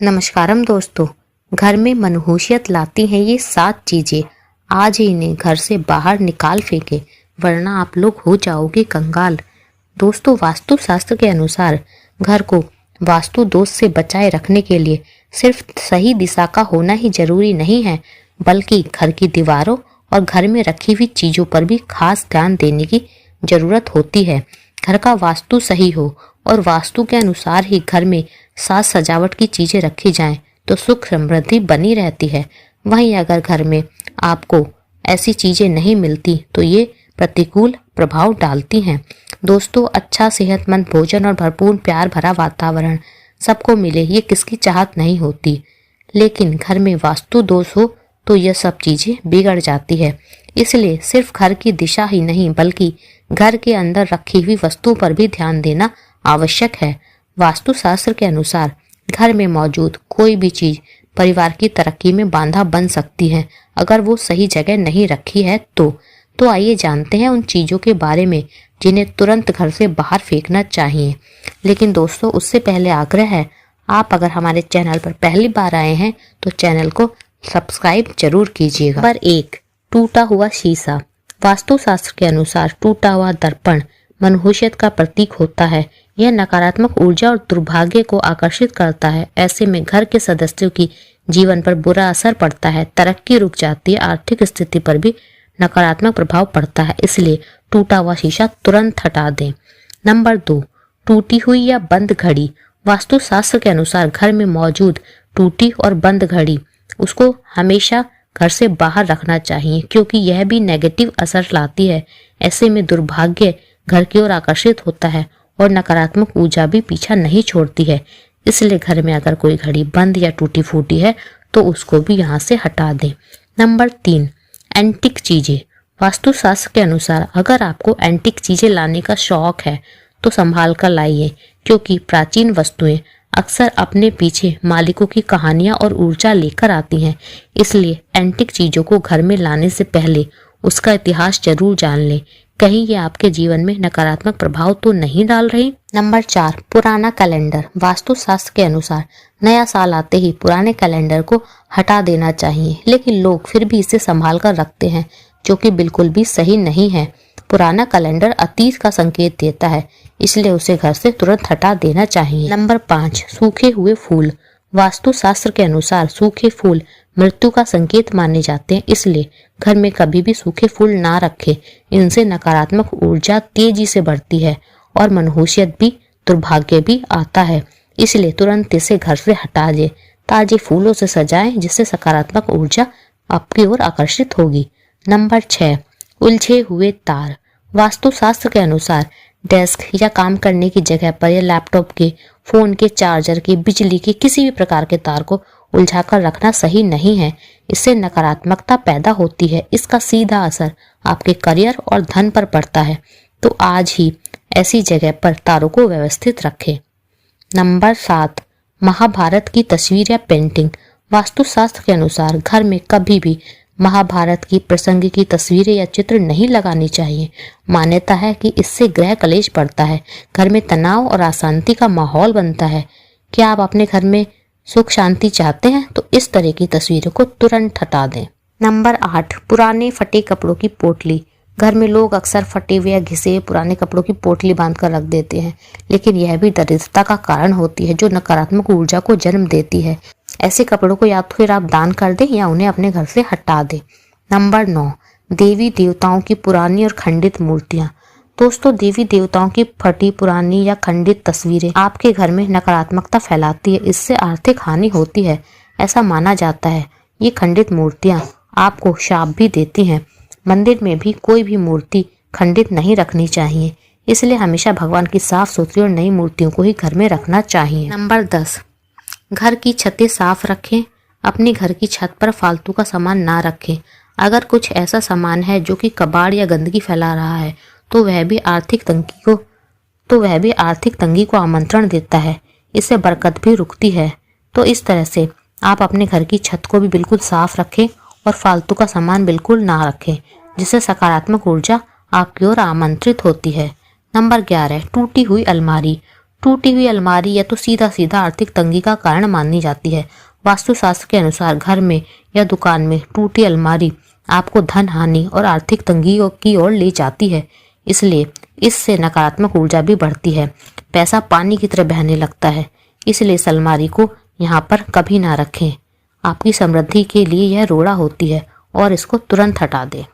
नमस्कारम दोस्तों। घर में मनहूसियत लाती हैं ये 7 चीजें। आज ही इन्हें घर से बाहर निकाल फेंके, वरना आप लोग हो जाओगे कंगाल। दोस्तों, वास्तु शास्त्र के अनुसार घर को वास्तु दोष से बचाए रखने के लिए सिर्फ सही दिशा का होना ही जरूरी नहीं है, बल्कि घर की दीवारों और घर में रखी हुई चीजों पर भी खास ध्यान देने की जरूरत होती है। घर का वास्तु सही हो और वास्तु के अनुसार ही घर में साज सजावट की चीजें रखी जाएं तो सुख समृद्धि बनी रहती है। वहीं अगर घर में आपको ऐसी चीजें नहीं मिलती तो ये प्रतिकूल प्रभाव डालती हैं। दोस्तों, अच्छा सेहतमंद भोजन और भरपूर प्यार भरा वातावरण सबको मिले, ये किसकी चाहत नहीं होती। लेकिन घर में वास्तु दोष हो तो यह सब चीजें बिगड़ जाती है। इसलिए सिर्फ घर की दिशा ही नहीं, बल्कि घर के अंदर रखी हुई वस्तुओं पर भी ध्यान देना आवश्यक है। वास्तु शास्त्र के अनुसार घर में मौजूद कोई भी चीज परिवार की तरक्की में बाधा बन सकती है, अगर वो सही जगह नहीं रखी है तो आइए जानते हैं उन चीजों के बारे में जिन्हें तुरंत घर से बाहर फेंकना चाहिए। लेकिन दोस्तों, उससे पहले आग्रह है, आप अगर हमारे चैनल पर पहली बार आए हैं तो चैनल को सब्सक्राइब जरूर कीजिएगा। नंबर 1, टूटा हुआ शीशा। वास्तु शास्त्र के अनुसार टूटा हुआ दर्पण मनहूसियत का प्रतीक होता है। यह नकारात्मक ऊर्जा और दुर्भाग्य को आकर्षित करता है। ऐसे में घर के सदस्यों की जीवन पर बुरा असर पड़ता है, तरक्की रुक जाती है, आर्थिक स्थिति पर भी नकारात्मक प्रभाव पड़ता है। इसलिए टूटा हुआ शीशा तुरंत हटा दें। नंबर 2, टूटी हुई या बंद घड़ी। वास्तु शास्त्र के अनुसार घर में मौजूद टूटी और बंद घड़ी उसको हमेशा घर से बाहर रखना चाहिए, क्योंकि यह भी नेगेटिव असर लाती है। ऐसे में दुर्भाग्य घर की ओर आकर्षित होता है और नकारात्मक ऊर्जा भी पीछा नहीं छोड़ती है। इसलिए घर में अगर कोई घड़ी बंद या टूटी फूटी है तो उसको भी यहाँ से हटा दें। नंबर 3, एंटिक चीजें। वास्तु शास्त्र के अनुसार अगर आपको एंटिक चीजें लाने का शौक है तो संभाल कर लाइए, क्योंकि प्राचीन वस्तुएं अक्सर अपने पीछे मालिकों की कहानियां और ऊर्जा लेकर आती हैं। इसलिए एंटिक चीजों को घर में लाने से पहले उसका इतिहास जरूर जान लें, कहीं ये आपके जीवन में नकारात्मक प्रभाव तो नहीं डाल रही। नंबर 4, पुराना कैलेंडर। वास्तु शास्त्र के अनुसार नया साल आते ही पुराने कैलेंडर को हटा देना चाहिए, लेकिन लोग फिर भी इसे संभाल कर रखते हैं, जो कि बिल्कुल भी सही नहीं है। पुराना कैलेंडर अतीत का संकेत देता है, इसलिए उसे घर से तुरंत हटा देना चाहिए। नंबर 5, सूखे हुए फूल। वास्तु शास्त्र के अनुसार सूखे फूल मृत्यु का संकेत माने जाते हैं, इसलिए घर में कभी भी सूखे फूल ना रखें। इनसे नकारात्मक ऊर्जा तेजी से बढ़ती है और मनहूसियत भी, दुर्भाग्य भी आता है। इसलिए तुरंत इसे घर से हटा दें। ताजे फूलों से सजाएं, जिससे सकारात्मक ऊर्जा आपकी ओर आकर्षित होगी। नंबर 6, उलझे हुए तार। वास्तु शास्त्र के अनुसार डेस्क या काम करने की जगह पर या लैपटॉप के, फोन के चार्जर के, बिजली के किसी भी प्रकार के तार को उलझाकर रखना सही नहीं है। इससे नकारात्मकता पैदा होती है। इसका सीधा असर आपके करियर और धन पर पड़ता है। तो आज ही ऐसी जगह पर तारों को व्यवस्थित रखें। नंबर 7, महाभारत की तस्वीर या पेंटिंग। वास्तु शास्त्र के अनुसार घर में कभी भी महाभारत की प्रसंग की तस्वीरें या चित्र नहीं लगानी चाहिए। मान्यता है कि इससे ग्रह कलेश बढ़ता है, घर में तनाव और अशांति का माहौल बनता है। क्या आप अपने घर में सुख शांति चाहते हैं तो इस तरह की तस्वीरों को तुरंत हटा दें। नंबर 8, पुराने फटे कपड़ों की पोटली। घर में लोग अक्सर फटे हुए या घिसे हुए पुराने कपड़ों की पोटली बांधकर रख देते हैं, लेकिन यह भी दरिद्रता का कारण होती है, जो नकारात्मक ऊर्जा को जन्म देती है। ऐसे कपड़ों को या तो फिर आप दान कर दें या उन्हें अपने घर से हटा दें। नंबर 9, देवी देवताओं की पुरानी और खंडित मूर्तियां। दोस्तों, देवी देवताओं की फटी, पुरानी या खंडित तस्वीरें आपके घर में नकारात्मकता फैलाती है। इससे आर्थिक हानि होती है। ऐसा माना जाता है ये खंडित मूर्तियां आपको शाप भी देती हैं। मंदिर में भी कोई भी मूर्ति खंडित नहीं रखनी चाहिए, इसलिए हमेशा भगवान की साफ सुथरी और नई मूर्तियों को ही घर में रखना चाहिए। नंबर 10, घर की छतें साफ रखें। अपने घर की छत पर फालतू का सामान ना रखें। अगर कुछ ऐसा सामान है जो कि कबाड़ या गंदगी फैला रहा है तो वह भी आर्थिक तंगी को आमंत्रण देता है। इससे बरकत भी रुकती है। तो इस तरह से आप अपने घर की छत को भी बिल्कुल साफ रखें और फालतू का सामान बिल्कुल ना रखें, जिससे सकारात्मक ऊर्जा आपकी ओर आमंत्रित होती है। नंबर 11, टूटी हुई अलमारी। टूटी हुई अलमारी या तो सीधा सीधा आर्थिक तंगी का कारण मानी जाती है। वास्तुशास्त्र के अनुसार घर में या दुकान में टूटी अलमारी आपको धन हानि और आर्थिक तंगी की ओर ले जाती है। इसलिए इससे नकारात्मक ऊर्जा भी बढ़ती है, पैसा पानी की तरह बहने लगता है। इसलिए इस अलमारी को यहाँ पर कभी ना रखें। आपकी समृद्धि के लिए यह रोड़ा होती है और इसको तुरंत हटा दें।